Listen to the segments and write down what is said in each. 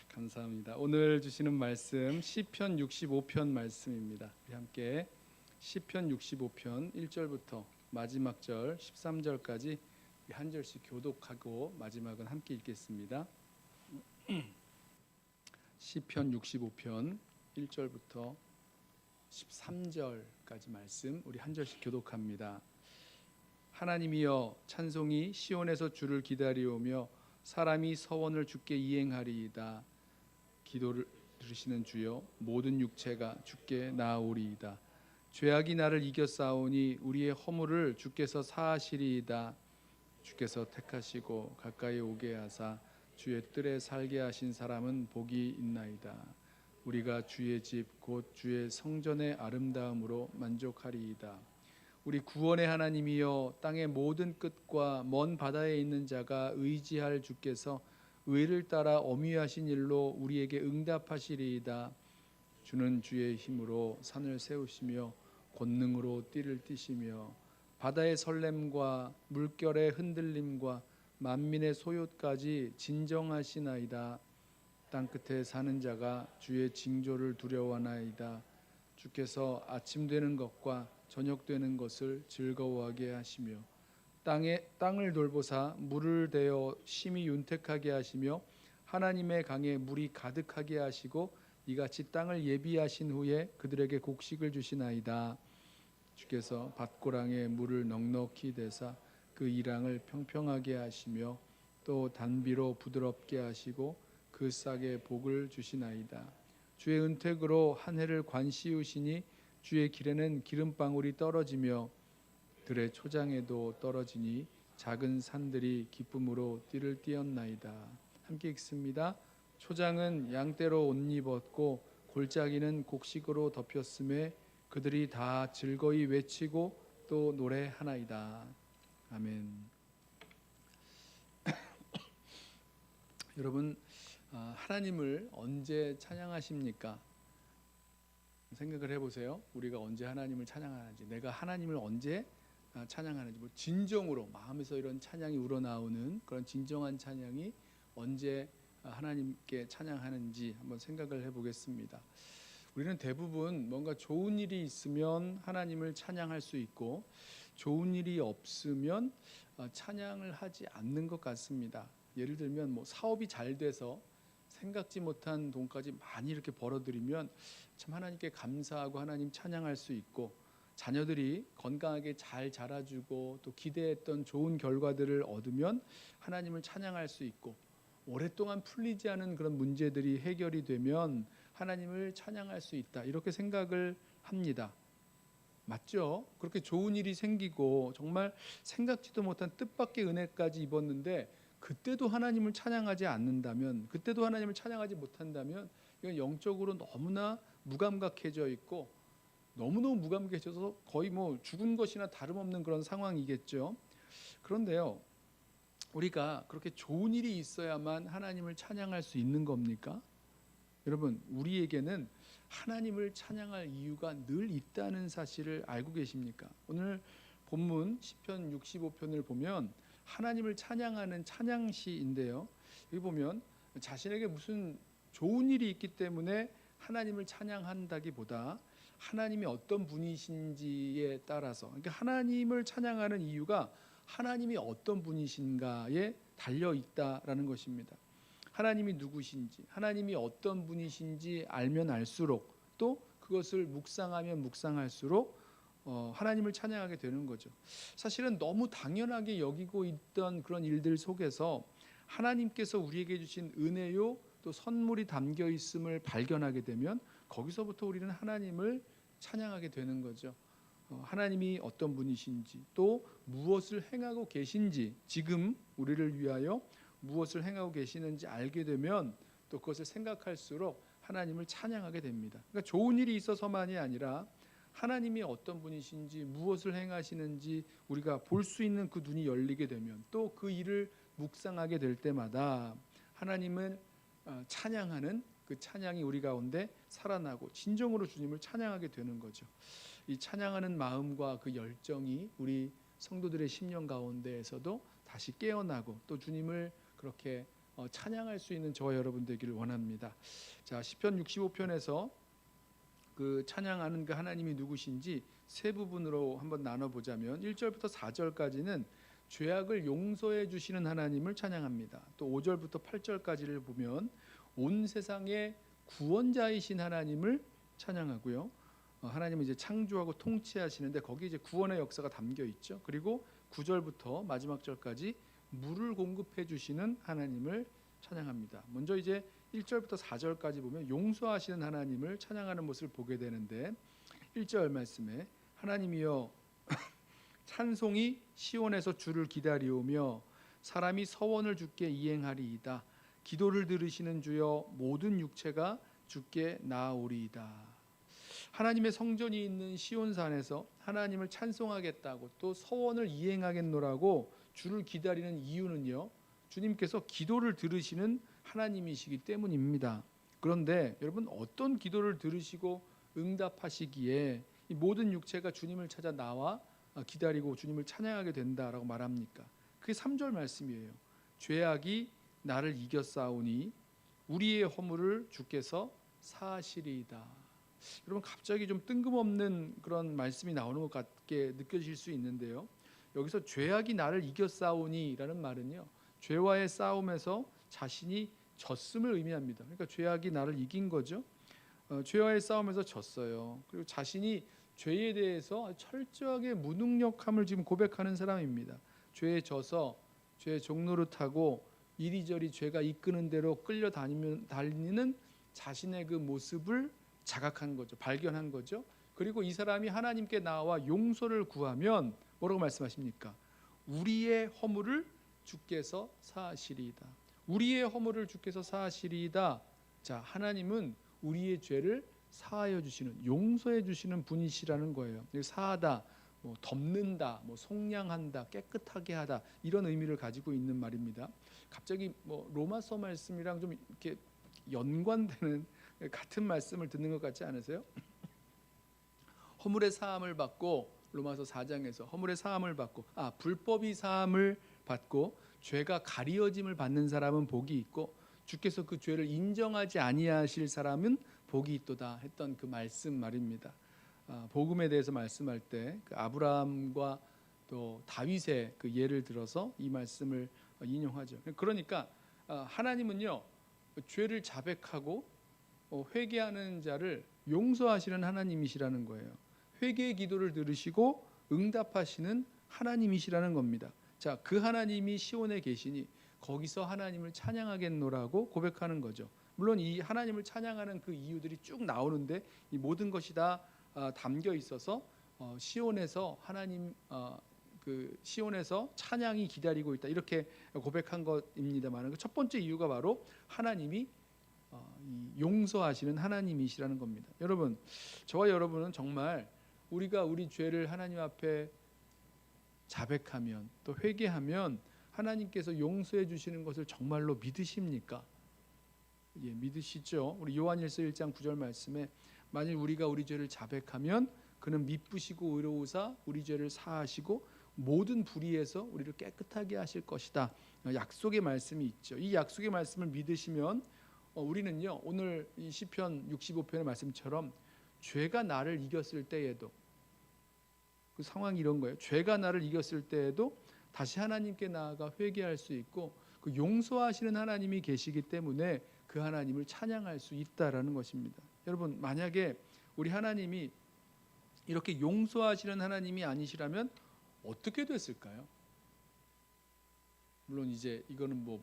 감사합니다. 오늘 주시는 말씀 시편 65편 말씀입니다. 우리 함께 시편 65편 1절부터 마지막 절 13절까지 한 절씩 교독하고 마지막은 함께 읽겠습니다. 시편 65편 1절부터 13절까지 말씀 우리 한 절씩 교독합니다. 하나님이여, 찬송이 시온에서 주를 기다리오며 사람이 서원을 주께 이행하리이다. 기도를 들으시는 주여, 모든 육체가 주께 나아오리이다. 죄악이 나를 이겨싸우니 우리의 허물을 주께서 사하시리이다. 주께서 택하시고 가까이 오게 하사 주의 뜰에 살게 하신 사람은 복이 있나이다. 우리가 주의 집 곧 주의 성전의 아름다움으로 만족하리이다. 우리 구원의 하나님이여, 땅의 모든 끝과 먼 바다에 있는 자가 의지할 주께서 의를 따라 엄위하신 일로 우리에게 응답하시리이다. 주는 주의 힘으로 산을 세우시며 권능으로 띠를 띠시며 바다의 설렘과 물결의 흔들림과 만민의 소요까지 진정하시나이다. 땅끝에 사는 자가 주의 징조를 두려워하나이다. 주께서 아침 되는 것과 저녁 되는 것을 즐거워하게 하시며 땅을 돌보사 물을 대어 심히 윤택하게 하시며 하나님의 강에 물이 가득하게 하시고 이같이 땅을 예비하신 후에 그들에게 곡식을 주시나이다. 주께서 밭고랑에 물을 넉넉히 대사 그 이랑을 평평하게 하시며 또 단비로 부드럽게 하시고 그 싹에 복을 주시나이다. 주의 은택으로 한 해를 관시우시니 주의 길에는 기름방울이 떨어지며 들의 초장에도 떨어지니 작은 산들이 기쁨으로 띠를 띠었나이다. 함께 읽습니다. 초장은 양떼로 옷 입었고 골짜기는 곡식으로 덮였음에 그들이 다 즐거이 외치고 또 노래하나이다. 아멘. 여러분, 하나님을 언제 찬양하십니까? 생각을 해보세요. 우리가 언제 하나님을 찬양하는지, 내가 하나님을 언제 찬양하는지, 뭐 진정으로 마음에서 이런 찬양이 우러나오는 그런 진정한 찬양이 언제 하나님께 찬양하는지 한번 생각을 해보겠습니다. 우리는 대부분 뭔가 좋은 일이 있으면 하나님을 찬양할 수 있고 좋은 일이 없으면 찬양을 하지 않는 것 같습니다. 예를 들면 뭐 사업이 잘 돼서 생각지 못한 돈까지 많이 이렇게 벌어들이면 참 하나님께 감사하고 하나님 찬양할 수 있고, 자녀들이 건강하게 잘 자라주고 또 기대했던 좋은 결과들을 얻으면 하나님을 찬양할 수 있고, 오랫동안 풀리지 않은 그런 문제들이 해결이 되면 하나님을 찬양할 수 있다, 이렇게 생각을 합니다. 맞죠? 그렇게 좋은 일이 생기고 정말 생각지도 못한 뜻밖의 은혜까지 입었는데 그때도 하나님을 찬양하지 않는다면, 그때도 하나님을 찬양하지 못한다면 이건 영적으로 너무나 무감각해져 있고 너무너무 무감각해져서 거의 뭐 죽은 것이나 다름없는 그런 상황이겠죠. 그런데요, 우리가 그렇게 좋은 일이 있어야만 하나님을 찬양할 수 있는 겁니까? 여러분, 우리에게는 하나님을 찬양할 이유가 늘 있다는 사실을 알고 계십니까? 오늘 본문 시편 65편을 보면 하나님을 찬양하는 찬양시인데요, 여기 보면 자신에게 무슨 좋은 일이 있기 때문에 하나님을 찬양한다기보다 하나님이 어떤 분이신지에 따라서, 그러니까 하나님을 찬양하는 이유가 하나님이 어떤 분이신가에 달려 있다라는 것입니다. 하나님이 누구신지, 하나님이 어떤 분이신지 알면 알수록, 또 그것을 묵상하면 묵상할수록 하나님을 찬양하게 되는 거죠. 사실은 너무 당연하게 여기고 있던 그런 일들 속에서 하나님께서 우리에게 주신 은혜요 또 선물이 담겨 있음을 발견하게 되면 거기서부터 우리는 하나님을 찬양하게 되는 거죠. 하나님이 어떤 분이신지, 또 무엇을 행하고 계신지, 지금 우리를 위하여 무엇을 행하고 계시는지 알게 되면 또 그것을 생각할수록 하나님을 찬양하게 됩니다. 그러니까 좋은 일이 있어서만이 아니라 하나님이 어떤 분이신지, 무엇을 행하시는지 우리가 볼 수 있는 그 눈이 열리게 되면, 또 그 일을 묵상하게 될 때마다 하나님을 찬양하는 그 찬양이 우리 가운데 살아나고 진정으로 주님을 찬양하게 되는 거죠. 이 찬양하는 마음과 그 열정이 우리 성도들의 심령 가운데에서도 다시 깨어나고 또 주님을 그렇게 찬양할 수 있는 저와 여러분 되기를 원합니다. 자, 시편 65편에서 그 찬양하는 그 하나님이 누구신지 세 부분으로 한번 나눠보자면 1절부터 4절까지는 죄악을 용서해 주시는 하나님을 찬양합니다. 또 5절부터 8절까지를 보면 온 세상의 구원자이신 하나님을 찬양하고요. 하나님은 이제 창조하고 통치하시는데 거기 이제 구원의 역사가 담겨 있죠. 그리고 9절부터 마지막 절까지 물을 공급해 주시는 하나님을 찬양합니다. 먼저 이제 1절부터 4절까지 보면 용서하시는 하나님을 찬양하는 모습을 보게 되는데 1절 말씀에 하나님이여 찬송이 시온에서 주를 기다리오며 사람이 서원을 주께 이행하리이다. 기도를 들으시는 주여 모든 육체가 주께 나아오리이다. 하나님의 성전이 있는 시온산에서 하나님을 찬송하겠다고 또 서원을 이행하겠노라고 주를 기다리는 이유는요, 주님께서 기도를 들으시는 하나님이시기 때문입니다. 그런데 여러분, 어떤 기도를 들으시고 응답하시기에 이 모든 육체가 주님을 찾아 나와 기다리고 주님을 찬양하게 된다라고 말합니까? 그게 3절 말씀이에요. 죄악이 나를 이겼사오니 우리의 허물을 주께서 사하시리이다. 여러분, 갑자기 좀 뜬금없는 그런 말씀이 나오는 것 같게 느껴질 수 있는데요, 여기서 죄악이 나를 이겼사오니라는 말은요, 죄와의 싸움에서 자신이 졌음을 의미합니다. 그러니까 죄악이 나를 이긴 거죠. 죄와의 싸움에서 졌어요. 그리고 자신이 죄에 대해서 철저하게 무능력함을 지금 고백하는 사람입니다. 죄에 져서 죄의 종노릇하고 이리저리 죄가 이끄는 대로 달리는 자신의 그 모습을 자각한 거죠. 발견한 거죠. 그리고 이 사람이 하나님께 나와 용서를 구하면 뭐라고 말씀하십니까? 우리의 허물을 주께서 사하시리이다. 우리의 허물을 주께서 사하시리이다. 자, 하나님은 우리의 죄를 사하여 주시는, 용서해 주시는 분이시라는 거예요. 사하다, 뭐 덮는다, 뭐 속량한다, 깨끗하게 하다, 이런 의미를 가지고 있는 말입니다. 갑자기 뭐 로마서 말씀이랑 좀 이렇게 연관되는 같은 말씀을 듣는 것 같지 않으세요? 허물의 사함을 받고, 로마서 4장에서 허물의 사함을 받고, 불법이 사함을 받고 죄가 가리어짐을 받는 사람은 복이 있고 주께서 그 죄를 인정하지 아니하실 사람은 복이 있도다 했던 그 말씀 말입니다. 복음에 대해서 말씀할 때 그 아브라함과 또 다윗의 그 예를 들어서 이 말씀을 인용하죠. 그러니까 하나님은요, 죄를 자백하고 회개하는 자를 용서하시는 하나님이시라는 거예요. 회개의 기도를 들으시고 응답하시는 하나님이시라는 겁니다. 자, 그 하나님이 시온에 계시니 거기서 하나님을 찬양하겠노라고 고백하는 거죠. 물론 이 하나님을 찬양하는 그 이유들이 쭉 나오는데 이 모든 것이 다 담겨 있어서 시온에서 하나님 시온에서 찬양이 기다리고 있다, 이렇게 고백한 것입니다만, 첫 번째 이유가 바로 하나님이 용서하시는 하나님이시라는 겁니다. 여러분, 저와 여러분은 정말 우리가 우리 죄를 하나님 앞에 자백하면 또 회개하면 하나님께서 용서해 주시는 것을 정말로 믿으십니까? 예, 믿으시죠? 우리 요한일서 1장 9절 말씀에 만일 우리가 우리 죄를 자백하면 그는 미쁘시고 의로우사 우리 죄를 사하시고 모든 불의에서 우리를 깨끗하게 하실 것이다, 약속의 말씀이 있죠. 이 약속의 말씀을 믿으시면 우리는요, 오늘 이 시편 65편의 말씀처럼 죄가 나를 이겼을 때에도, 그 상황이 이런 거예요. 죄가 나를 이겼을 때에도 다시 하나님께 나아가 회개할 수 있고 그 용서하시는 하나님이 계시기 때문에 그 하나님을 찬양할 수 있다라는 것입니다. 여러분, 만약에 우리 하나님이 이렇게 용서하시는 하나님이 아니시라면 어떻게 됐을까요? 물론 이제 이거는 뭐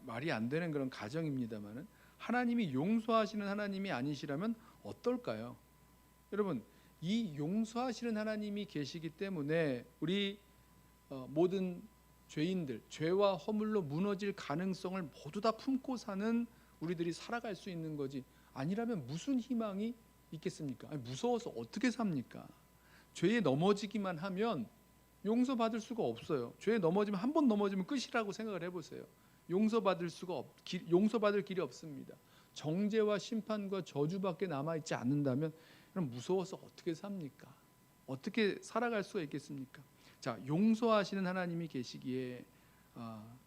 말이 안 되는 그런 가정입니다만은, 하나님이 용서하시는 하나님이 아니시라면 어떨까요? 여러분, 이 용서하시는 하나님이 계시기 때문에 우리 모든 죄인들, 죄와 허물로 무너질 가능성을 모두 다 품고 사는 우리들이 살아갈 수 있는 거지, 아니라면 무슨 희망이 있겠습니까? 무서워서 어떻게 삽니까? 죄에 넘어지기만 하면 용서받을 수가 없어요. 죄에 넘어지면, 한 번 넘어지면 끝이라고 생각을 해보세요. 용서받을 길이 없습니다. 정죄와 심판과 저주밖에 남아있지 않는다면 그럼 무서워서 어떻게 삽니까? 어떻게 살아갈 수가 있겠습니까? 자, 용서하시는 하나님이 계시기에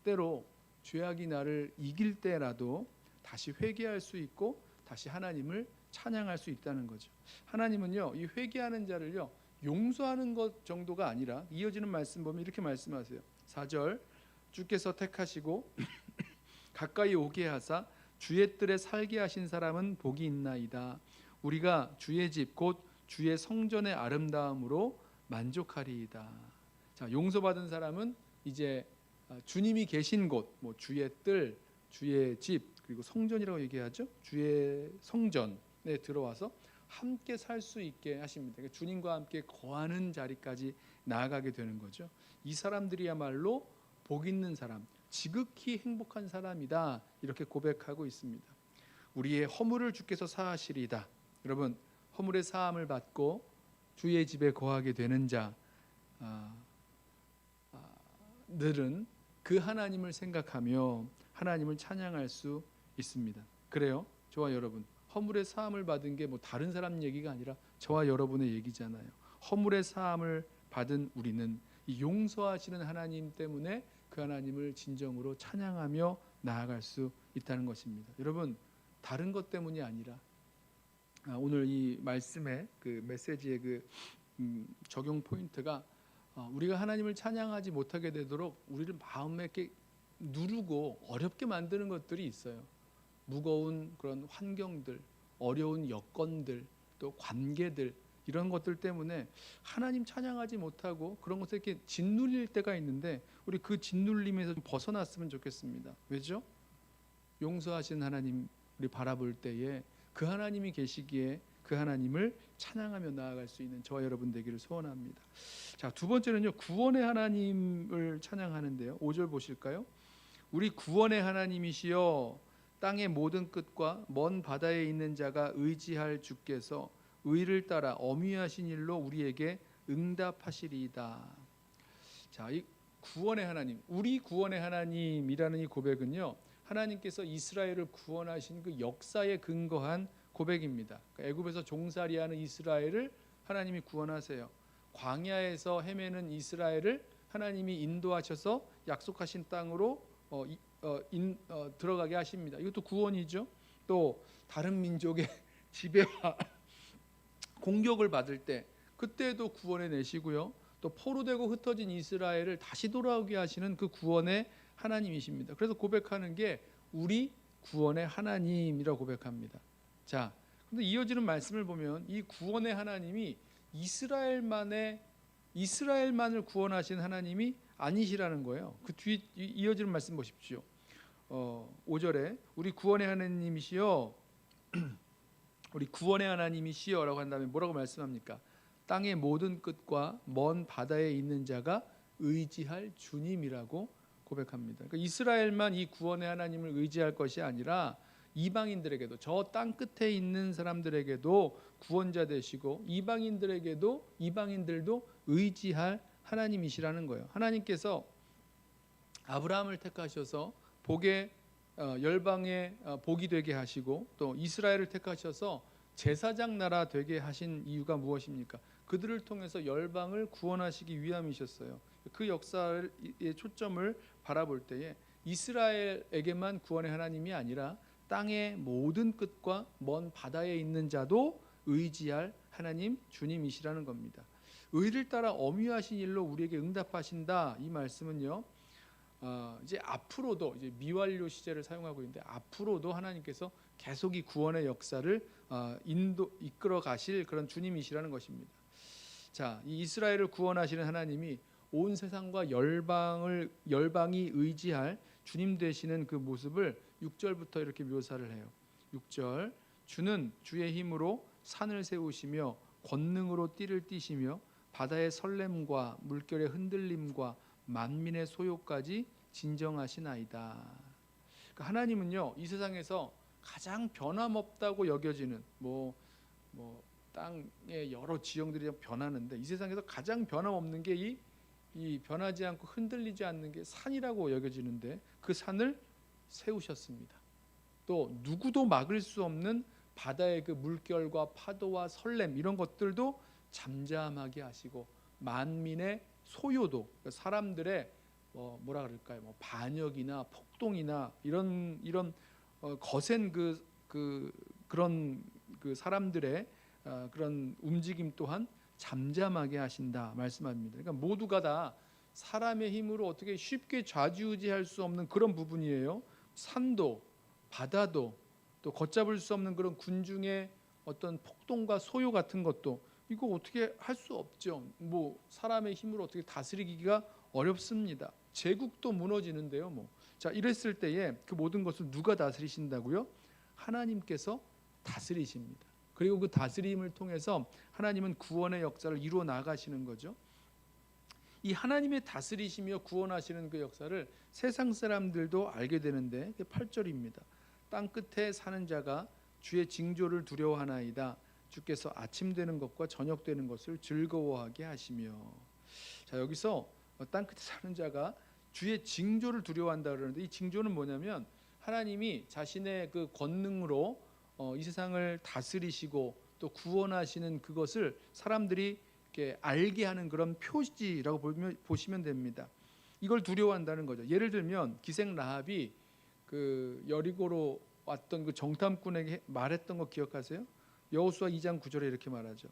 때로 죄악이 나를 이길 때라도 다시 회개할 수 있고 다시 하나님을 찬양할 수 있다는 거죠. 하나님은요, 이 회개하는 자를요, 용서하는 것 정도가 아니라 이어지는 말씀 보면 이렇게 말씀하세요. 4절, 주께서 택하시고 가까이 오게 하사 주의 뜰에 살게 하신 사람은 복이 있나이다. 우리가 주의 집 곧 주의 성전의 아름다움으로 만족하리이다. 자, 용서받은 사람은 이제 주님이 계신 곳, 뭐 주의 뜰, 주의 집, 그리고 성전이라고 얘기하죠. 주의 성전에 들어와서 함께 살 수 있게 하십니다. 그러니까 주님과 함께 거하는 자리까지 나아가게 되는 거죠. 이 사람들이야말로 복 있는 사람, 지극히 행복한 사람이다, 이렇게 고백하고 있습니다. 우리의 허물을 주께서 사하시리이다. 여러분, 허물의 사함을 받고 주의 집에 거하게 되는 자들은 그 하나님을 생각하며 하나님을 찬양할 수 있습니다. 그래요? 저와 여러분, 허물의 사함을 받은 게 뭐 다른 사람 얘기가 아니라 저와 여러분의 얘기잖아요. 허물의 사함을 받은 우리는 이 용서하시는 하나님 때문에 그 하나님을 진정으로 찬양하며 나아갈 수 있다는 것입니다. 여러분, 다른 것 때문이 아니라 오늘 이 말씀의 그 메시지의 그 적용 포인트가 우리가 하나님을 찬양하지 못하게 되도록 우리를 마음에 이렇게 누르고 어렵게 만드는 것들이 있어요. 무거운 그런 환경들, 어려운 여건들, 또 관계들, 이런 것들 때문에 하나님 찬양하지 못하고 그런 것에 이렇게 짓눌릴 때가 있는데, 우리 그 짓눌림에서 좀 벗어났으면 좋겠습니다. 왜죠? 용서하신 하나님 우리 바라볼 때에 그 하나님이 계시기에 그 하나님을 찬양하며 나아갈 수 있는 저와 여러분 되기를 소원합니다. 자, 두 번째는요, 구원의 하나님을 찬양하는데요. 5절 보실까요? 우리 구원의 하나님이시여 땅의 모든 끝과 먼 바다에 있는 자가 의지할 주께서 의를 따라 어미하신 일로 우리에게 응답하시리이다. 자, 이 구원의 하나님, 우리 구원의 하나님이라는 이 고백은요, 하나님께서 이스라엘을 구원하신 그 역사에 근거한 고백입니다. 그러니까 애굽에서 종살이하는 이스라엘을 하나님이 구원하세요. 광야에서 헤매는 이스라엘을 하나님이 인도하셔서 약속하신 땅으로 들어가게 하십니다. 이것도 구원이죠. 또 다른 민족의 지배와 공격을 받을 때 그때도 구원해 내시고요. 또 포로되고 흩어진 이스라엘을 다시 돌아오게 하시는 그 구원의 하나님이십니다. 그래서 고백하는 게 우리 구원의 하나님이라고 고백합니다. 자, 근데 이어지는 말씀을 보면 이 구원의 하나님이 이스라엘만을 구원하신 하나님이 아니시라는 거예요. 그 뒤 이어지는 말씀 보십시오. 5절에 우리 구원의 하나님이시여 우리 구원의 하나님이시여라고 한 다음에 뭐라고 말씀합니까? 땅의 모든 끝과 먼 바다에 있는 자가 의지할 주님이라고 고백합니다. 그러니까 이스라엘만 이 구원의 하나님을 의지할 것이 아니라 이방인들에게도, 저 땅 끝에 있는 사람들에게도 구원자 되시고 이방인들도 의지할 하나님이시라는 거예요. 하나님께서 아브라함을 택하셔서 복의 열방의 복이 되게 하시고 또 이스라엘을 택하셔서 제사장 나라 되게 하신 이유가 무엇입니까? 그들을 통해서 열방을 구원하시기 위함이셨어요. 그 역사의 초점을 바라볼 때에 이스라엘에게만 구원의 하나님이 아니라 땅의 모든 끝과 먼 바다에 있는 자도 의지할 하나님, 주님이시라는 겁니다. 의를 따라 엄유하신 일로 우리에게 응답하신다. 이 말씀은요, 이제 앞으로도 이제 미완료 시제를 사용하고 있는데 앞으로도 하나님께서 계속 이 구원의 역사를 이끌어 가실 그런 주님이시라는 것입니다. 자, 이 이스라엘을 구원하시는 하나님이 온 세상과 열방이 의지할 주님 되시는 그 모습을 6절부터 이렇게 묘사를 해요. 6절, 주는 주의 힘으로 산을 세우시며 권능으로 띠를 띠시며 바다의 설렘과 물결의 흔들림과 만민의 소요까지 진정하시나이다. 그러니까 하나님은요, 이 세상에서 가장 변함없다고 여겨지는 땅의 여러 지형들이 변하는데 이 세상에서 가장 변함없는 게 이 변하지 않고 흔들리지 않는 게 산이라고 여겨지는데 그 산을 세우셨습니다. 또 누구도 막을 수 없는 바다의 그 물결과 파도와 설렘, 이런 것들도 잠잠하게 하시고 만민의 소요도, 사람들의 뭐라 그럴까요? 반역이나 폭동이나 이런 거센 그런 그 사람들의 그런 움직임 또한 잠잠하게 하신다 말씀합니다. 그러니까 모두가 다 사람의 힘으로 어떻게 쉽게 좌지우지할 수 없는 그런 부분이에요. 산도 바다도 또 걷잡을 수 없는 그런 군중의 어떤 폭동과 소요 같은 것도 이거 어떻게 할 수 없죠. 사람의 힘으로 어떻게 다스리기가 어렵습니다. 제국도 무너지는데요. 자, 이랬을 때에 그 모든 것을 누가 다스리신다고요? 하나님께서 다스리십니다. 그리고 그 다스림을 통해서 하나님은 구원의 역사를 이루어 나가시는 거죠. 이 하나님의 다스리시며 구원하시는 그 역사를 세상 사람들도 알게 되는데 8절입니다. 땅 끝에 사는 자가 주의 징조를 두려워하나이다. 주께서 아침 되는 것과 저녁 되는 것을 즐거워하게 하시며. 자, 여기서 땅 끝에 사는 자가 주의 징조를 두려워한다 그러는데 이 징조는 뭐냐면 하나님이 자신의 그 권능으로 이 세상을 다스리시고 또 구원하시는 그것을 사람들이 이렇게 알게 하는 그런 표지라고 보시면 됩니다. 이걸 두려워한다는 거죠. 예를 들면 기생 라합이 그 여리고로 왔던 그 정탐꾼에게 말했던 거 기억하세요? 여호수아 2장 9절에 이렇게 말하죠.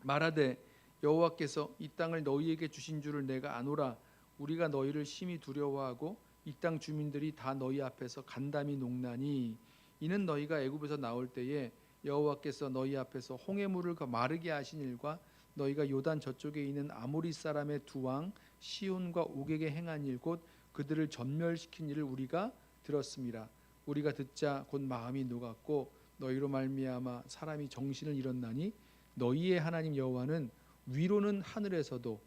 말하되 여호와께서 이 땅을 너희에게 주신 줄을 내가 아노라. 우리가 너희를 심히 두려워하고 이 땅 주민들이 다 너희 앞에서 간담이 녹나니 이는 너희가 애굽에서 나올 때에 여호와께서 너희 앞에서 홍해물을 마르게 하신 일과 너희가 요단 저쪽에 있는 아모리 사람의 두 왕 시온과 옥에게 행한 일 곧 그들을 전멸시킨 일을 우리가 들었습니다. 우리가 듣자 곧 마음이 녹았고 너희로 말미암아 사람이 정신을 잃었나니 너희의 하나님 여호와는 위로는 하늘에서도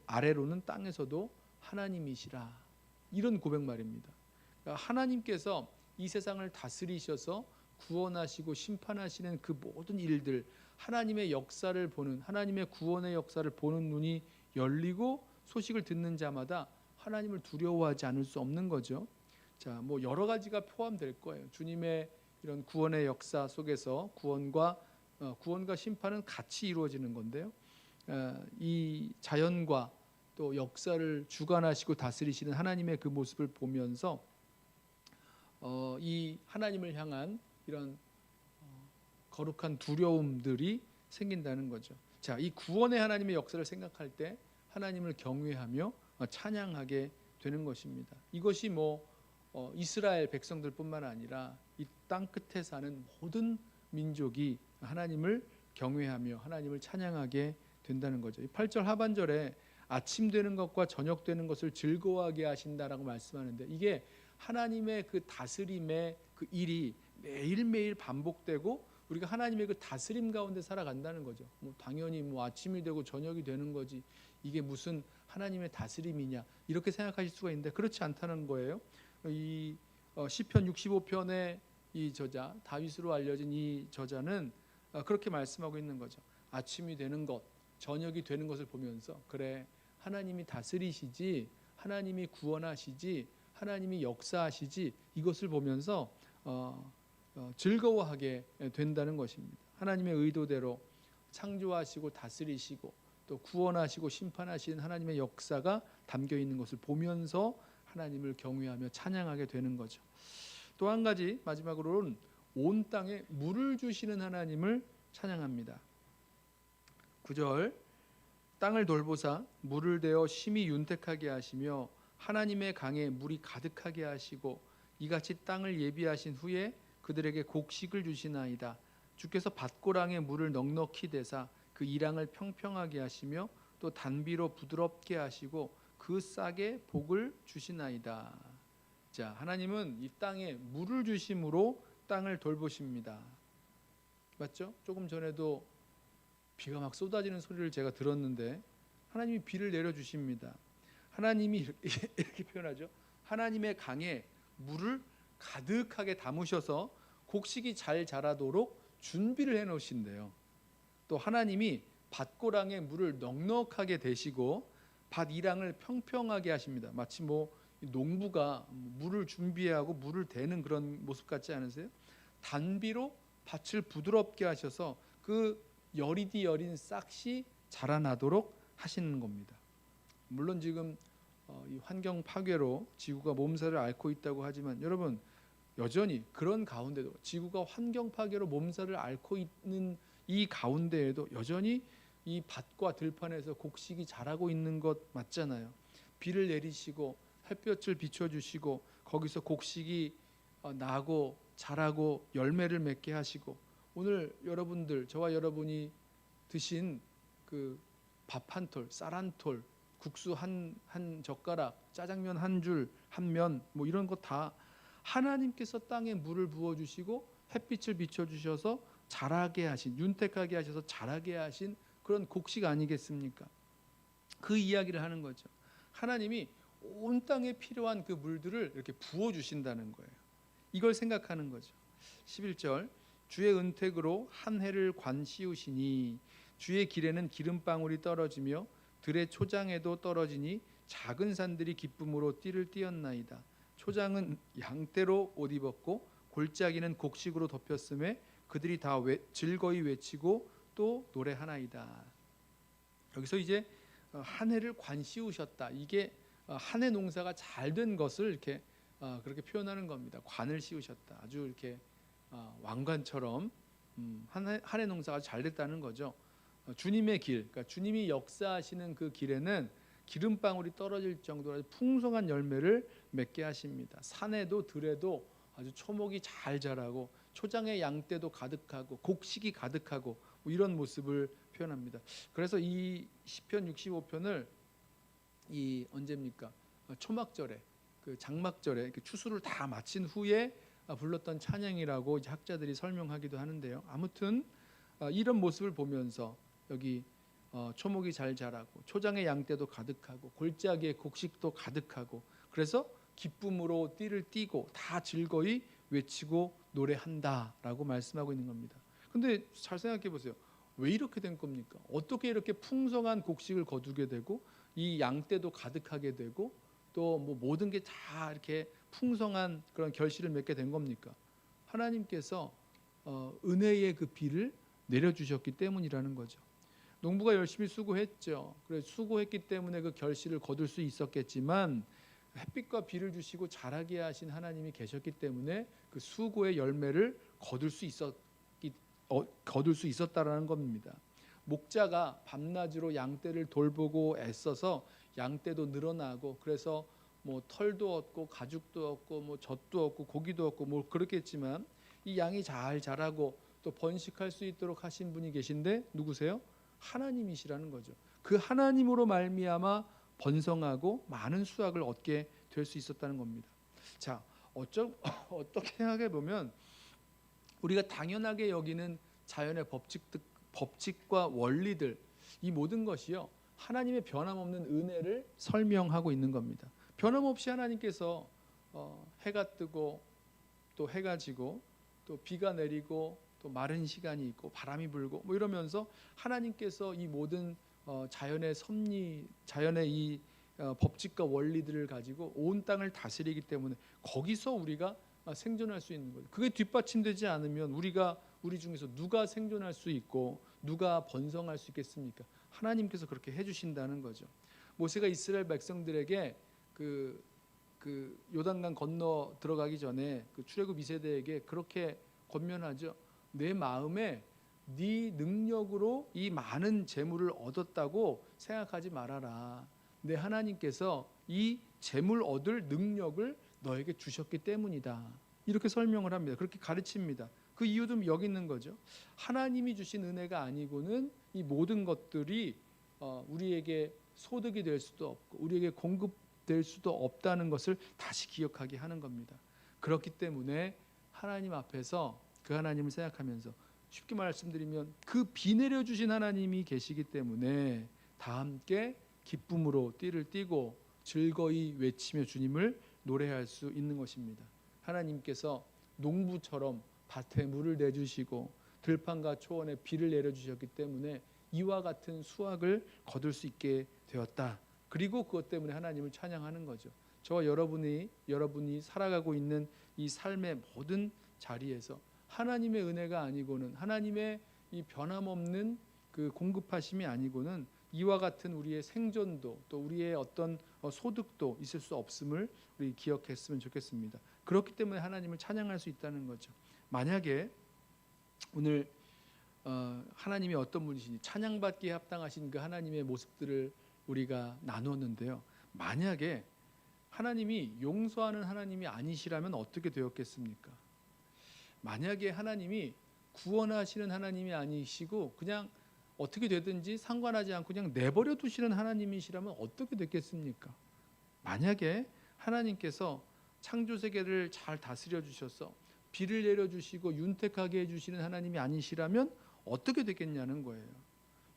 아래로는 땅에서도 하나님이시라. 이런 고백 말입니다. 그러니까 하나님께서 이 세상을 다스리셔서 구원하시고 심판하시는 그 모든 일들, 하나님의 역사를 보는, 하나님의 구원의 역사를 보는 눈이 열리고 소식을 듣는 자마다 하나님을 두려워하지 않을 수 없는 거죠. 자, 여러 가지가 포함될 거예요. 주님의 이런 구원의 역사 속에서 구원과 심판은 같이 이루어지는 건데요. 이 자연과 또 역사를 주관하시고 다스리시는 하나님의 그 모습을 보면서 이 하나님을 향한 이런 거룩한 두려움들이 생긴다는 거죠. 자, 이 구원의 하나님의 역사를 생각할 때 하나님을 경외하며 찬양하게 되는 것입니다. 이것이 이스라엘 백성들뿐만 아니라 이 땅 끝에 사는 모든 민족이 하나님을 경외하며 하나님을 찬양하게 된다는 거죠. 8절 하반절에 아침 되는 것과 저녁 되는 것을 즐거워하게 하신다라고 말씀하는데 이게 하나님의 그 다스림의 그 일이 매일매일 반복되고 우리가 하나님의 그 다스림 가운데 살아간다는 거죠. 당연히 아침이 되고 저녁이 되는 거지 이게 무슨 하나님의 다스림이냐 이렇게 생각하실 수가 있는데 그렇지 않다는 거예요. 이 시편 65편의 이 저자 다윗으로 알려진 이 저자는 그렇게 말씀하고 있는 거죠. 아침이 되는 것, 저녁이 되는 것을 보면서 그래 하나님이 다스리시지, 하나님이 구원하시지, 하나님이 역사하시지 이것을 보면서 즐거워하게 된다는 것입니다. 하나님의 의도대로 창조하시고 다스리시고 또 구원하시고 심판하시는 하나님의 역사가 담겨 있는 것을 보면서 하나님을 경외하며 찬양하게 되는 거죠. 또 한 가지 마지막으로는 온 땅에 물을 주시는 하나님을 찬양합니다. 9절 땅을 돌보사 물을 대어 심히 윤택하게 하시며 하나님의 강에 물이 가득하게 하시고 이같이 땅을 예비하신 후에 그들에게 곡식을 주시나이다. 주께서 밭고랑에 물을 넉넉히 대사 그 이랑을 평평하게 하시며 또 단비로 부드럽게 하시고 그 싹에 복을 주시나이다. 자, 하나님은 이 땅에 물을 주심으로 땅을 돌보십니다. 맞죠? 조금 전에도 비가 막 쏟아지는 소리를 제가 들었는데 하나님이 비를 내려주십니다. 하나님이 이렇게 표현하죠. 하나님의 강에 물을 가득하게 담으셔서 곡식이 잘 자라도록 준비를 해놓으신대요. 또 하나님이 밭고랑에 물을 넉넉하게 대시고 밭 이랑을 평평하게 하십니다. 마치 농부가 물을 준비하고 물을 대는 그런 모습 같지 않으세요? 단비로 밭을 부드럽게 하셔서 그 여리디 여린 싹이 자라나도록 하시는 겁니다. 물론 지금 이 환경 파괴로 지구가 몸살을 앓고 있다고 하지만 여러분 여전히 그런 가운데도 지구가 환경 파괴로 몸살을 앓고 있는 이 가운데에도 여전히 이 밭과 들판에서 곡식이 자라고 있는 것 맞잖아요. 비를 내리시고 햇볕을 비춰주시고 거기서 곡식이 나고 자라고 열매를 맺게 하시고 오늘 여러분들 저와 여러분이 드신 그 밥 한 톨, 쌀 한 톨, 국수 한 젓가락, 짜장면 한 줄, 한 면 뭐 이런 거 다 하나님께서 땅에 물을 부어 주시고 햇빛을 비춰 주셔서 자라게 하신 윤택하게 하셔서 자라게 하신 그런 곡식 아니겠습니까? 그 이야기를 하는 거죠. 하나님이 온 땅에 필요한 그 물들을 이렇게 부어 주신다는 거예요. 이걸 생각하는 거죠. 11절 주의 은택으로 한 해를 관 씌우시니 주의 길에는 기름방울이 떨어지며 들의 초장에도 떨어지니 작은 산들이 기쁨으로 띠를 띠었나이다. 초장은 양떼로 옷 입었고 골짜기는 곡식으로 덮였음에 그들이 다 즐거이 외치고 또 노래하나이다. 여기서 이제 한 해를 관 씌우셨다. 이게 한 해 농사가 잘 된 것을 이렇게 그렇게 표현하는 겁니다. 관을 씌우셨다. 아주 이렇게 왕관처럼 한 해 농사가 잘 됐다는 거죠. 주님의 길, 그러니까 주님이 역사하시는 그 길에는 기름방울이 떨어질 정도로 풍성한 열매를 맺게 하십니다. 산에도 들에도 아주 초목이 잘 자라고 초장에 양떼도 가득하고 곡식이 가득하고 뭐 이런 모습을 표현합니다. 그래서 이 시편 65편을 이 언제입니까? 초막절에 그 장막절에 추수를 다 마친 후에 불렀던 찬양이라고 이제 학자들이 설명하기도 하는데요. 아무튼 이런 모습을 보면서 여기 초목이 잘 자라고 초장에 양떼도 가득하고 골짜기에 곡식도 가득하고 그래서 기쁨으로 띠를 띠고 다 즐거이 외치고 노래한다라고 말씀하고 있는 겁니다. 근데 잘 생각해 보세요. 왜 이렇게 된 겁니까? 어떻게 이렇게 풍성한 곡식을 거두게 되고 이 양떼도 가득하게 되고 또 뭐 모든 게 다 이렇게 풍성한 그런 결실을 맺게 된 겁니까? 하나님께서 은혜의 그 비를 내려주셨기 때문이라는 거죠. 농부가 열심히 수고했죠. 그래서 수고했기 때문에 그 결실을 거둘 수 있었겠지만 햇빛과 비를 주시고 자라게 하신 하나님이 계셨기 때문에 그 수고의 열매를 거둘 수 있었다라는 겁니다. 목자가 밤낮으로 양떼를 돌보고 애써서 양떼도 늘어나고 그래서 뭐 털도 얻고 가죽도 얻고 뭐 젖도 얻고 고기도 얻고 뭐 그렇겠지만 이 양이 잘 자라고 또 번식할 수 있도록 하신 분이 계신데 누구세요? 하나님이시라는 거죠. 그 하나님으로 말미암아 번성하고 많은 수확을 얻게 될 수 있었다는 겁니다. 자, 어떻게 생각해 보면 우리가 당연하게 여기는 자연의 법칙과 원리들 이 모든 것이요 하나님의 변함없는 은혜를 설명하고 있는 겁니다. 변함없이 하나님께서 해가 뜨고 또 해가 지고 또 비가 내리고 또 마른 시간이 있고 바람이 불고 뭐 이러면서 하나님께서 이 모든 자연의 섭리, 자연의 이 법칙과 원리들을 가지고 온 땅을 다스리기 때문에 거기서 우리가 생존할 수 있는 거죠. 그게 뒷받침되지 않으면 우리 중에서 누가 생존할 수 있고 누가 번성할 수 있겠습니까? 하나님께서 그렇게 해주신다는 거죠. 모세가 이스라엘 백성들에게 그 요단강 건너 들어가기 전에 그 출애굽 2세대에게 그렇게 권면하죠. 내 마음에 네 능력으로 이 많은 재물을 얻었다고 생각하지 말아라. 내 하나님께서 이 재물 얻을 능력을 너에게 주셨기 때문이다. 이렇게 설명을 합니다. 그렇게 가르칩니다. 그 이유도 여기 있는 거죠. 하나님이 주신 은혜가 아니고는 이 모든 것들이 우리에게 소득이 될 수도 없고 우리에게 공급될 수도 없다는 것을 다시 기억하게 하는 겁니다. 그렇기 때문에 하나님 앞에서 그 하나님을 생각하면서 쉽게 말씀드리면 그 비 내려주신 하나님이 계시기 때문에 다 함께 기쁨으로 띠를 띠고 즐거이 외치며 주님을 노래할 수 있는 것입니다. 하나님께서 농부처럼 밭에 물을 내주시고 들판과 초원에 비를 내려주셨기 때문에 이와 같은 수확을 거둘 수 있게 되었다. 그리고 그것 때문에 하나님을 찬양하는 거죠. 저와 여러분이 살아가고 있는 이 삶의 모든 자리에서 하나님의 은혜가 아니고는 하나님의 이 변함없는 그 공급하심이 아니고는 이와 같은 우리의 생존도 또 우리의 어떤 소득도 있을 수 없음을 우리 기억했으면 좋겠습니다. 그렇기 때문에 하나님을 찬양할 수 있다는 거죠. 만약에 오늘 하나님이 어떤 분이신지 찬양받기에 합당하신 그 하나님의 모습들을 우리가 나누었는데요. 만약에 하나님이 용서하는 하나님이 아니시라면 어떻게 되었겠습니까? 만약에 하나님이 구원하시는 하나님이 아니시고 그냥 어떻게 되든지 상관하지 않고 그냥 내버려 두시는 하나님이시라면 어떻게 됐겠습니까? 만약에 하나님께서 창조세계를 잘 다스려 주셔서 비를 내려주시고 윤택하게 해주시는 하나님이 아니시라면 어떻게 됐겠냐는 거예요.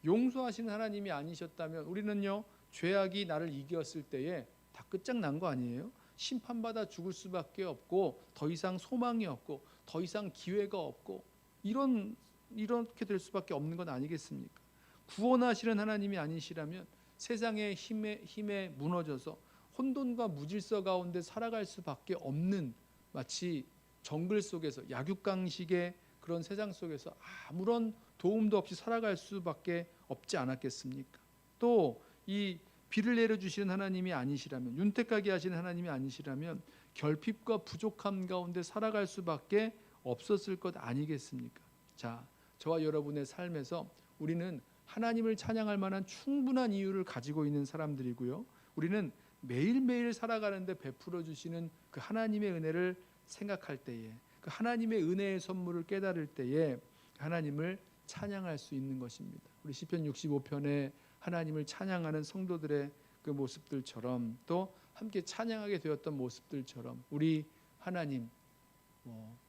용서하시는 하나님이 아니셨다면 우리는요, 죄악이 나를 이겼을 때에 다 끝장난 거 아니에요? 심판받아 죽을 수밖에 없고 더 이상 소망이 없고 더 이상 기회가 없고 이렇게 될 수밖에 없는 건 아니겠습니까? 구원하시는 하나님이 아니시라면 세상의 힘에 무너져서 혼돈과 무질서 가운데 살아갈 수밖에 없는, 마치 정글 속에서 약육강식의 그런 세상 속에서 아무런 도움도 없이 살아갈 수밖에 없지 않았겠습니까? 또 이 비를 내려주시는 하나님이 아니시라면, 윤택하게 하시는 하나님이 아니시라면 결핍과 부족함 가운데 살아갈 수밖에 없었을 것 아니겠습니까? 자, 저와 여러분의 삶에서 우리는 하나님을 찬양할 만한 충분한 이유를 가지고 있는 사람들이고요. 우리는 매일매일 살아가는데 베풀어 주시는 그 하나님의 은혜를 생각할 때에, 그 하나님의 은혜의 선물을 깨달을 때에 하나님을 찬양할 수 있는 것입니다. 우리 시편 65편에 하나님을 찬양하는 성도들의 그 모습들처럼, 또 함께 찬양하게 되었던 모습들처럼 우리 하나님,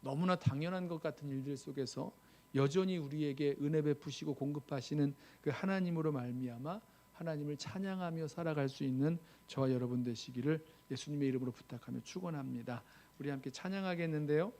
너무나 당연한 것 같은 일들 속에서 여전히 우리에게 은혜 베푸시고 공급하시는 그 하나님으로 말미암아 하나님을 찬양하며 살아갈 수 있는 저와 여러분 되시기를 예수님의 이름으로 부탁하며 축원합니다. 우리 함께 찬양하겠는데요.